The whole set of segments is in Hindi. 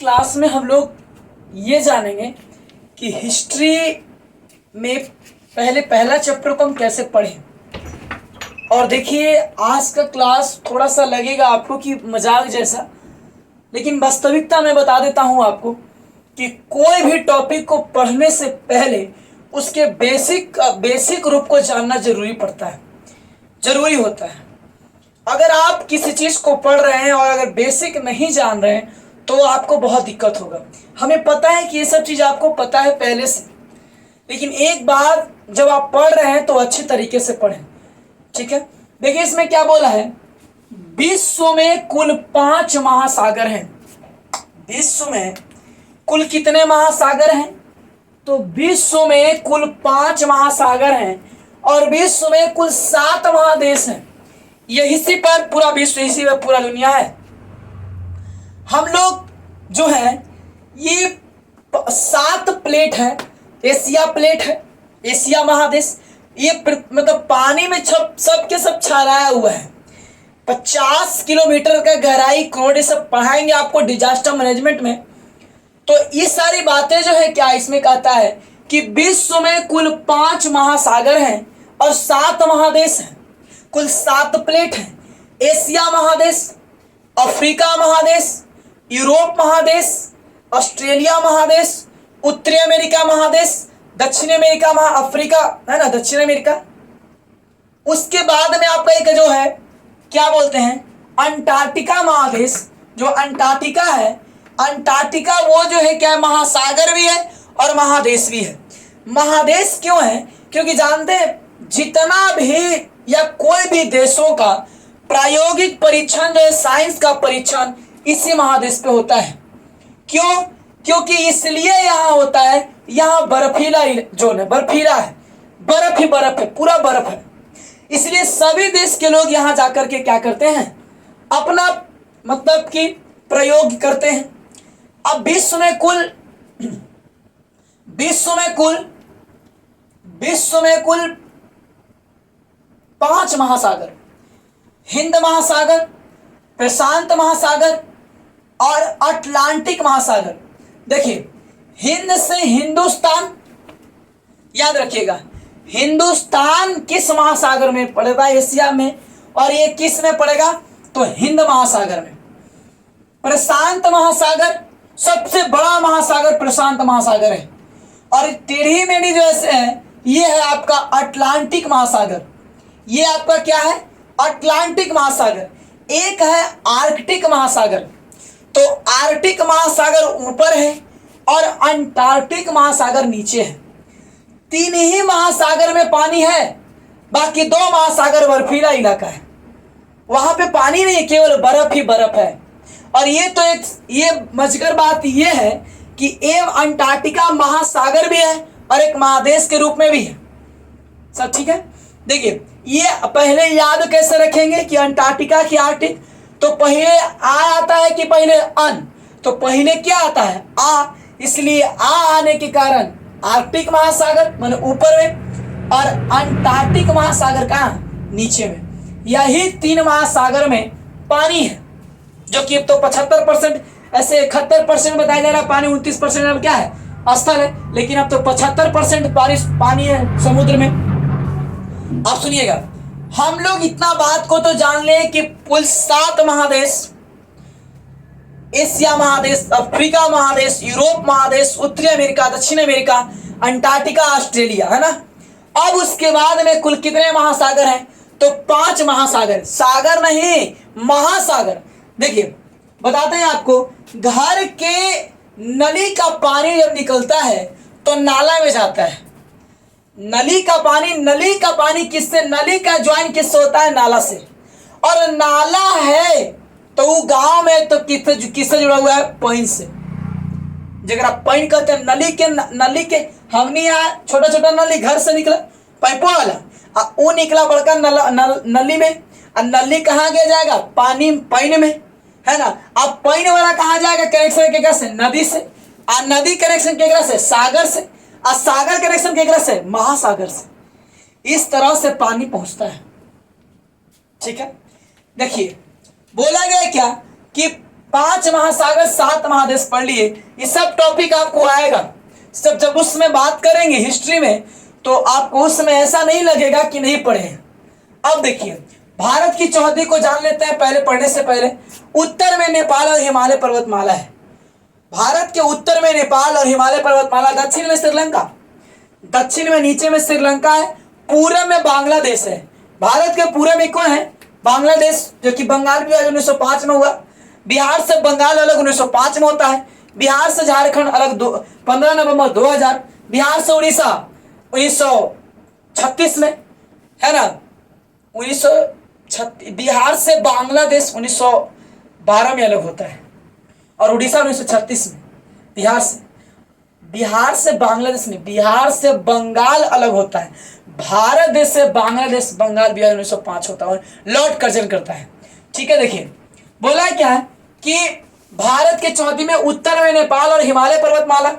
क्लास में हम लोग ये जानेंगे कि हिस्ट्री में पहला चैप्टर को हम कैसे पढ़ें। और देखिए आज का क्लास थोड़ा सा लगेगा आपको कि मजाक जैसा, लेकिन वास्तविकता मैं बता देता हूँ आपको कि कोई भी टॉपिक को पढ़ने से पहले उसके बेसिक रूप को जानना जरूरी होता है। अगर आप किसी चीज़ को पढ़ रहे हैं और अगर बेसिक नहीं जान रहे हैं तो आपको बहुत दिक्कत होगा। हमें पता है कि ये सब चीज़ आपको पता है पहले से, लेकिन एक बार जब आप पढ़ रहे हैं तो अच्छे तरीके से पढ़ें। ठीक है, देखिए इसमें क्या बोला है, विश्व में कुल 5 महासागर हैं। विश्व में कुल कितने महासागर हैं? तो विश्व में कुल 5 महासागर हैं और विश्व में कुल 7 महादेश हैं। इसी पर पूरा विश्व, इसी पर पूरा दुनिया है। हम लोग जो है ये 7 प्लेट है। एशिया प्लेट है, एशिया महादेश, ये मतलब पानी में सब के सब छाया हुआ है। 50 किलोमीटर का गहराई, करोड़, ये सब पढ़ाएंगे आपको डिजास्टर मैनेजमेंट में। तो ये सारी बातें जो है क्या इसमें कहता है कि विश्व में कुल 5 महासागर हैं और 7 महादेश हैं। कुल 7 प्लेट हैं। एशिया महादेश, अफ्रीका महादेश, यूरोप महादेश, ऑस्ट्रेलिया महादेश, उत्तरी अमेरिका महादेश, दक्षिण अमेरिका अफ्रीका है ना, दक्षिण अमेरिका। उसके बाद में आपका एक जो है क्या बोलते हैं, अंटार्कटिका महादेश। जो अंटार्कटिका है, अंटार्कटिका वो जो है क्या, महासागर भी है और महादेश भी है। महादेश क्यों है? क्योंकि जानते हैं जितना भी या कोई भी देशों का प्रायोगिक परीक्षण जो है, साइंस का परीक्षण इसी महादेश पे होता है। क्यों? क्योंकि इसलिए यहाँ होता है, यहाँ बर्फीला जोन है, बर्फीला है, बर्फ ही बर्फ है, पूरा बर्फ है। इसलिए सभी देश के लोग यहाँ जाकर के क्या करते हैं, अपना मतलब कि प्रयोग करते हैं। अब विश्व में कुल 5 महासागर, हिंद महासागर, प्रशांत महासागर और अटलांटिक महासागर। देखिए हिंद से हिंदुस्तान, याद रखिएगा, हिंदुस्तान किस महासागर में पड़ेगा? एशिया में। और ये किस में पड़ेगा? तो हिंद महासागर में। प्रशांत महासागर सबसे बड़ा महासागर प्रशांत महासागर है। और टेढ़ी मेढ़ी जो है ये है आपका अटलांटिक महासागर। ये आपका क्या है? अटलांटिक महासागर। एक है आर्कटिक महासागर। तो आर्कटिक महासागर ऊपर है और अंटार्कटिक महासागर नीचे है। 3 ही महासागर में पानी है, बाकी 2 महासागर बर्फीला इलाका है, वहां पे पानी नहीं है, केवल बर्फ ही बर्फ है। और ये मजेदार बात ये है कि अंटार्कटिका महासागर भी है और एक महादेश के रूप में भी है। सब ठीक है। देखिए ये पहले याद कैसे रखेंगे कि अंटार्कटिका की आर्कटिक, तो पहले आ आता है कि पहले अन, तो पहले क्या आता है? आ। इसलिए आ आने के कारण आर्कटिक महासागर माने ऊपर में और अंटार्कटिक महासागर कहाँ? नीचे में। यही 3 महासागर में पानी है, जो कि तो 75% ऐसे 71% बताया जा रहा है पानी, 29% अब क्या है? स्थल है। लेकिन अब तो 75% बारिश पानी है समुद्र में। आप सुनिएगा, हम लोग इतना बात को तो जान ले कि कुल 7 महादेश, एशिया महादेश, अफ्रीका महादेश, यूरोप महादेश, उत्तरी अमेरिका, दक्षिण अमेरिका, अंटार्कटिका, ऑस्ट्रेलिया, है ना। अब उसके बाद में कुल कितने महासागर हैं? तो 5 महासागर, सागर नहीं महासागर। देखिए बताते हैं आपको, घर के नली का पानी जब निकलता है तो नाला में जाता है। नली का पानी किससे? नली का ज्वाइन किससे होता है? नाला से। और नाला है तो वो गांव में तो किससे जुड़ा हुआ है? पानी से। जगह पानी कहते हैं नली के हमने यहाँ छोटा छोटा नली घर से निकला पाइपों वाला, वो निकला बड़का नली में। और नली कहाँ गया जाएगा? पानी में, है ना। अब पानी वाला कहाँ जाएगा? कनेक्शन केकरा से? नदी से। और नदी कनेक्शन केकरा से? सागर से। और सागर कनेक्शन केकरा से? महासागर से। इस तरह से पानी पहुंचता है। ठीक है। देखिए बोला गया क्या कि 5 महासागर 7 महादेश पढ़ लिए, ये सब टॉपिक आपको आएगा। सब जब उसमें बात करेंगे हिस्ट्री में तो आपको उसमें ऐसा नहीं लगेगा कि नहीं पढ़े हैं। अब देखिए भारत की चौहद्दी को जान लेते हैं पहले पढ़ने से पहले। उत्तर में नेपाल और हिमालय पर्वतमाला है। भारत के उत्तर में नेपाल और हिमालय पर्वतमाला, दक्षिण में श्रीलंका, दक्षिण में नीचे में श्रीलंका है, पूरब में बांग्लादेश है। भारत के पूरब में कौन है? बांग्लादेश, जो कि बंगाल विभाजन 1905 में हुआ। बिहार से बंगाल अलग 1905 में होता है। बिहार से झारखंड अलग 15 नवंबर 2000। बिहार से उड़ीसा 1936 में, है ना, 1936। बिहार से बांग्लादेश 1912 में अलग होता है और उड़ीसा 1936 में। बिहार से बांग्लादेश नहीं, बिहार से बंगाल अलग होता है। भारत देश से बांग्लादेश, बंगाल विभाजन 1905 होता है और लॉर्ड कर्जन करता है। ठीक है, देखिए बोला क्या है कि भारत के चौहद्दी में उत्तर में नेपाल और हिमालय पर्वतमाला,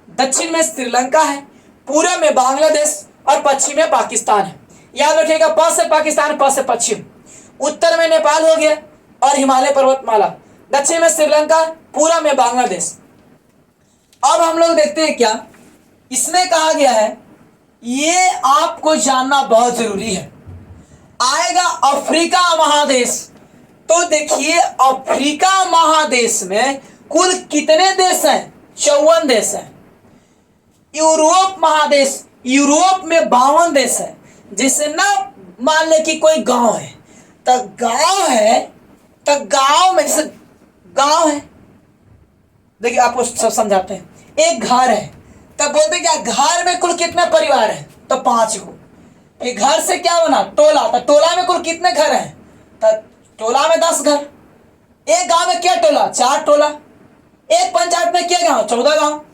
दक्षिण में श्रीलंका है, पूरब में बांग्लादेश और पश्चिम में पाकिस्तान है। याद रखिएगा, प से पाकिस्तान, प से पश्चिम। उत्तर में नेपाल हो गया और हिमालय पर्वतमाला, दक्षिण में श्रीलंका, पूरब में बांग्लादेश। अब हम लोग देखते हैं क्या इसमें कहा गया है, ये आपको जानना बहुत जरूरी है। आएगा अफ्रीका महादेश। तो देखिए अफ्रीका महादेश में कुल कितने देश हैं? 54 देश हैं। यूरोप महादेश, यूरोप में 52 देश है। जैसे ना मान ले कि कोई गांव है, तो गांव है, तो गांव में जैसे गांव है, देखिए आपको सब समझाते हैं। एक घर है, तब बोलते क्या घर में कुल कितने परिवार हैं? तो 5 को। एक घर से क्या बना? टोला। तो टोला में कुल कितने घर हैं? तो टोला में 10 घर। एक गांव में क्या टोला? 4 टोला। एक पंचायत में क्या गांव? 14 गांव।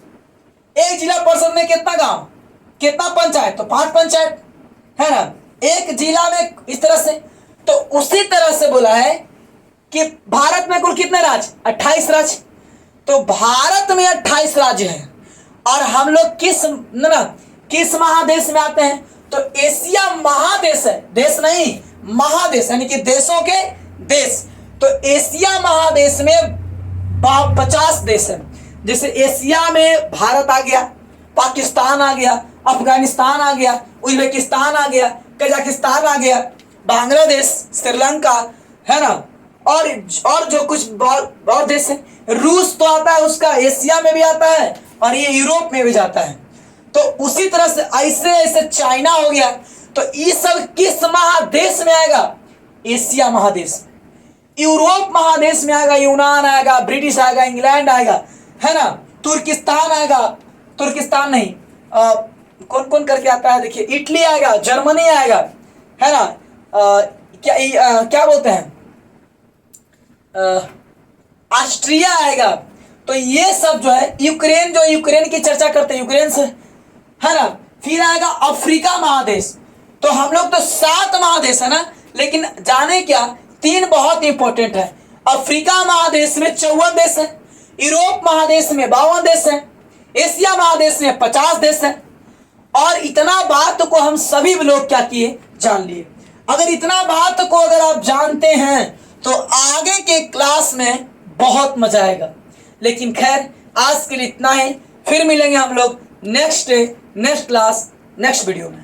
एक जिला परिषद में कितना गांव, कितना पंचायत? तो 5 पंचायत, है ना। एक जिला में इस तरह से। तो उसी तरह से बोला है कि भारत में कुल कितने राज्य? 28 राज्य। तो भारत में 28 राज्य हैं और हम लोग किस महादेश में आते हैं? तो एशिया महादेश है, देश नहीं, महादेश, यानी कि देशों के देश। तो एशिया महादेश में 50 देश है। जैसे एशिया में भारत आ गया, पाकिस्तान आ गया, अफगानिस्तान आ गया, उज्बेकिस्तान आ गया, कजाकिस्तान आ गया, बांग्लादेश, श्रीलंका, है ना, और जो कुछ और देश है। रूस तो आता है, उसका एशिया में भी आता है और ये यूरोप में भी जाता है। तो उसी तरह से ऐसे ऐसे चाइना हो गया। तो ये सब किस महादेश में आएगा? एशिया महादेश में। यूरोप महादेश में आएगा, यूनान आएगा, ब्रिटिश आएगा, इंग्लैंड आएगा, है ना, तुर्किस्तान आएगा, तुर्किस्तान नहीं, कौन कौन करके आता है देखिए, इटली आएगा, जर्मनी आएगा, है ना, क्या बोलते हैं, ऑस्ट्रिया आएगा। तो ये सब जो है, यूक्रेन, जो यूक्रेन की चर्चा करते हैं, यूक्रेन से, है ना। फिर आएगा अफ्रीका महादेश। तो हम लोग तो 7 महादेश है ना, लेकिन जाने क्या 3 बहुत इंपॉर्टेंट है। अफ्रीका महादेश में 54 देश है, यूरोप महादेश में 52 देश है, एशिया महादेश में 50 देश है। और इतना बात को हम सभी लोग क्या किए? जान लिए। अगर इतना बात को अगर आप जानते हैं तो आगे के क्लास में बहुत मजा आएगा। लेकिन खैर आज के लिए इतना ही, फिर मिलेंगे हम लोग next day, next class, next video में।